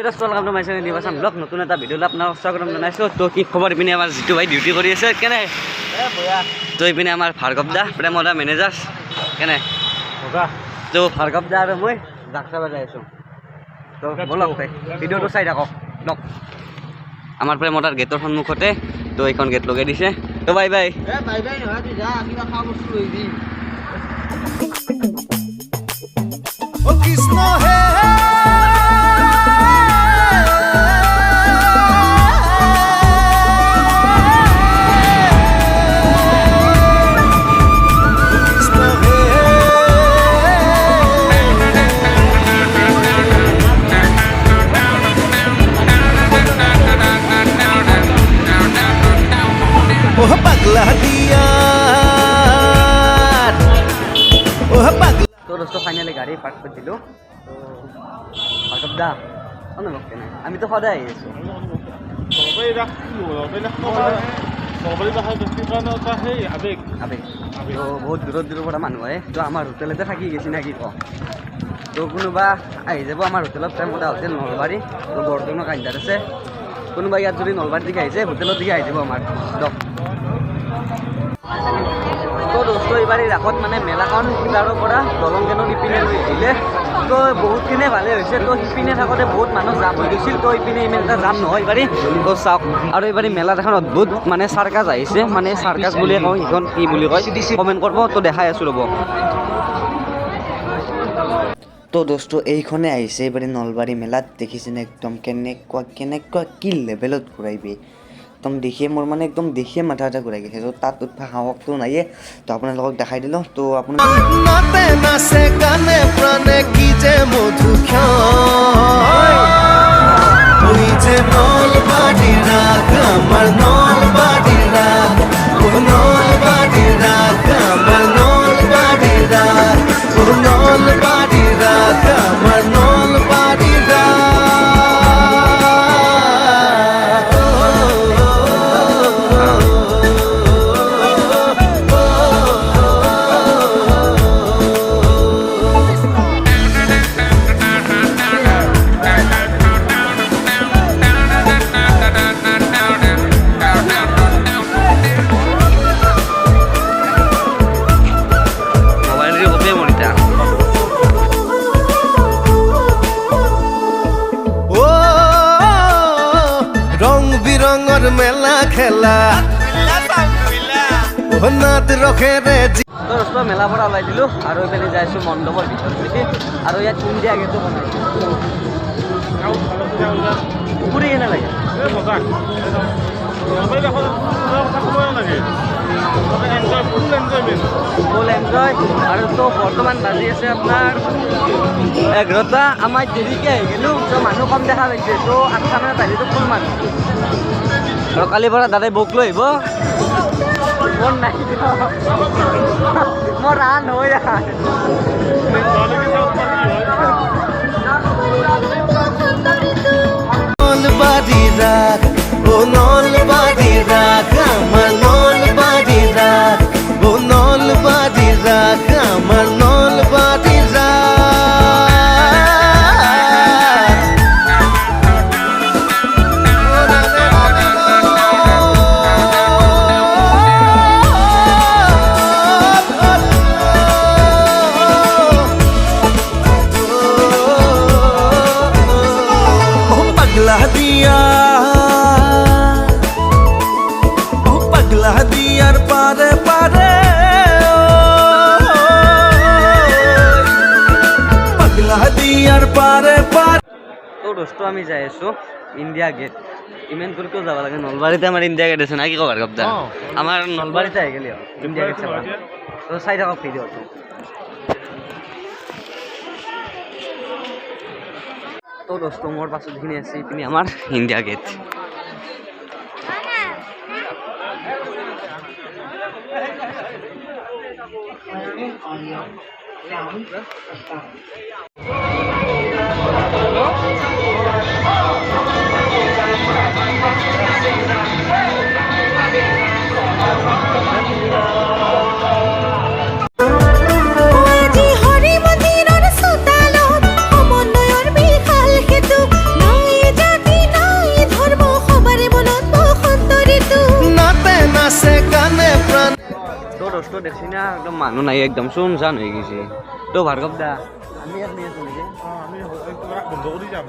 Welcome to my channel নিবাসাম blog নতুন এটা ভিডিঅ'লৈ আপোনাক স্বাগতম জনাইছোঁ। তো কি খবৰ ইপিনে আমাৰ জিতু ভাই ডিউটি কৰি আছে কেনে তো ইপিনে আমাৰ ভাৰ্গৱ দা প্ৰেমৰ দা মেনেজাৰ কেনে তো ভাৰ্গৱ দা আৰু মই যাত্ৰা বাজাই আছোঁ। তো বলক ভিডিঅ'টো চাই থাকক ব্লগ। আমাৰ প্ৰেমৰ গেটৰ সন্মুখতে তো এইখন গেট লগাই দিছে। তো বাই বাই কৃষ্ণ হে পাগলা দিয়া তো দোস্ত ফাইনালি গাড়ী পাৰ্ক কৰি দিলোঁ। তো ভাৰ্গৱ দা অনুভৱ কেনে? আমিতো সদায় আহি আছোঁ। আবেগ তো বহুত দূৰৰ পৰা মানুহ আহে। তো আমাৰ হোটেলতে থাকি গৈছে না কি কওঁ। তো কোনোবা আহি যাব আমাৰ হোটেলত প্ৰেমদা হোটেল নলবাৰী। তো বৰ্তমানৰ কাইণ্ডাৰ আছে। কোনোবা ইয়াত যদি নলবাৰীৰ দিকে আহিছে হোটেলৰ দিকে আহি যাব আমাৰ দক। তো দোস্ত এইবাৰ এই ৰাসত মানে মেলাখন কিলাৰৰ পৰা দলং কেনো ইপিনে লৈ আহিলে। তো বহুতখিনিয়ে ভালে হৈছে। তো সিপিনে থাকোঁতে বহুত মানুহ জাম হৈ গৈছিল। তো ইপিনে ইমান এটা জাম নহয় এইবাৰী। তো চাওক আৰু এইবাৰ মেলাত এখন অদ্ভুত মানে চাৰ্কাছ আহিছে। মানে চাৰ্কাছ বুলিয়ে কওঁ, সিখন কি বুলি কয় কমেণ্ট কৰিব। তো দেখাই আছোঁ ৰ'ব। তো দোস্ত এইখনে আহিছে এইবাৰ নলবাৰী মেলাত। দেখিছেনে একদম কেনেকুৱা কি লেভেলত ঘূৰাইবি একদম দেখিয়ে মোৰ মানে একদম দেখিয়ে মাথা এটা ঘূৰাই গৈছে। তো তাত উঠা সাহসটো নাইয়ে। তো আপোনালোকক দেখাই দিলোঁ। তো আপোনাৰ নাচে গানে প্ৰাণে কি যে মধু যে নলবাৰী ৰাগ আমাৰ নলবাৰী ৰাগ নলবাৰী ৰাগ আমাৰ নলবাৰী ৰাগ নলবাৰী ৰাগ আমাৰ নলবাৰী ৰঙৰ মেলা খেলা নাত ৰখে ৰে। তো দোস্ত মেলাৰ পৰা ওলাই দিলোঁ আৰু এইপিনে যাই আছোঁ মণ্ডপৰ ভিতৰত দেখি। আৰু ইয়াত ইণ্ডিয়া গেটো বনাইছোঁ। ফুৰি কেনে লাগে ফুল এনজয়। আৰু তো বৰ্তমান বাজি আছে আপোনাৰ 11টা। আমাৰ দেৰিকৈ আহি গ'লোঁ। তো মানুহ কম দেখা পাইছে। তো 8টা মানত আহিলোঁ ফুল মানুহ। আৰু কালিৰ পৰা দাদাই বৌক লৈ আহিব। মোৰ নাই মোৰ ৰান হৈ যায়। নলবাৰী ৰাগ ও নলবাৰী ৰাগ আমাৰ নলবাৰী ৰাগ ও নলবাৰী ৰাগ আমাৰ নলবাৰী পাগলা দিয়াৰ পাৰে পাৰে পাগলা দিয়াৰ পাৰে পাৰে। তো দোস্ত আমি যাই আছোঁ ইণ্ডিয়া গেট। ইমান দূৰ কিয় যাব লাগে? নলবাৰীতে আমাৰ ইণ্ডিয়া গেট আছে না কি কওঁ ভাৰ্গৱ দা? আমাৰ নলবাৰীতে আহি গ'লি ইণ্ডিয়া গেট চাব। তো চাই থাকক ভিডিঅ'টো। তো দোস্ত মোৰ পাছত যিখিনি আছে এইপিনে আমাৰ ইণ্ডিয়া গেট। হৰি মন্দিৰৰ চোতালত সমন্বয়ৰ বিশাল সেতু নাই তো দেখছি না একদম মানুহ নাই একদম শুনশান হৈ গৈছে তো ভাৰ্গৱ দা আমি ইয়াত নি আছো নেকি বন্ধ কৰি যাম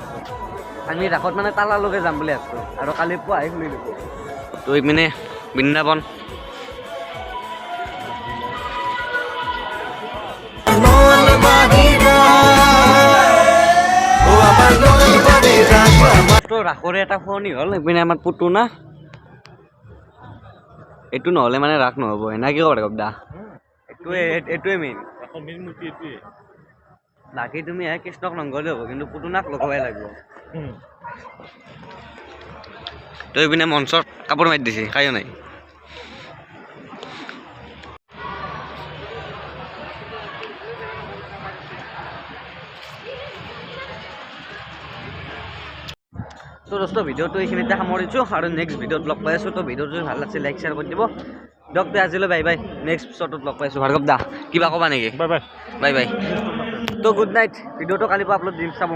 আমি ৰাসত মানে তালালৈকে যাম বুলি আছো আৰু কালি পুৱাহে খুলি দিব তো এইপিনে বৃন্দাবন তো ৰাসৰে এটা শুৱনি হ'ল এইপিনে আমাৰ পুতুনা এইটো নহ'লে মানে ৰাস নহ'ব না কি কৰে গবদা এইটোৱে মেইন মেইন মূৰ্তি এইটোৱে বাকী তুমি কৃষ্ণক নগ'লে হ'ব কিন্তু পুতুনাক লগাবই লাগিব তো এইপিনে মঞ্চত কাপোৰ মাৰি দিছে কায়ো নাই তো দোস্ত ভিডিঅ'টো এইখিনিতে সামৰিছোঁ আৰু নেক্সট ভিডিঅ'ত লগ পাই আছোঁ তো ভিডিঅ'টো যদি ভাল লাগিছে লাইক শ্বেয়াৰ কৰি দিব দিয়ক তে আজিলৈ বাই বাই নেক্সট শ্বটত লগ পাইছোঁ ভাৰ্গৱ দা কিবা ক'বা নেকি বাই বাই বাই বাই তো গুড নাইট ভিডিঅ'টো কালিৰ পৰা আপলোড দিম চাব